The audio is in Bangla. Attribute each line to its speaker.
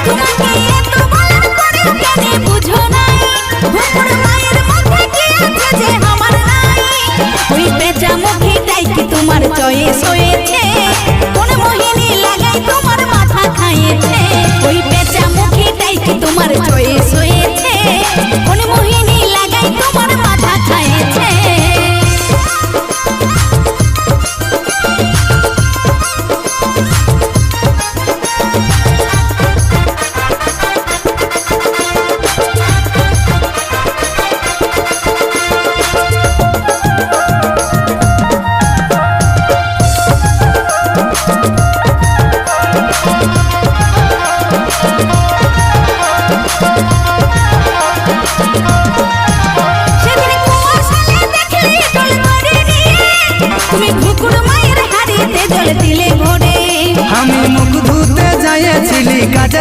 Speaker 1: তোমাকে এত বলার পরেও কেন বুঝো নাই ভুকুর মায়ের মধ্যে কি আছে যে আমার নাই ওই পেঁচা মুখীটাই কি তোমার চয়েস হয়েছে কোন মোহিনী লাগাই তোমার মাথা খাইয়েছে ওই পেঁচা মুখীটাই কি তোমার চয়েস হয়েছে কোন মোহিনী লাগাই তোমার মাথা খাইয়েছে
Speaker 2: আমি মুখ ধুতে যাইছিলি কাজের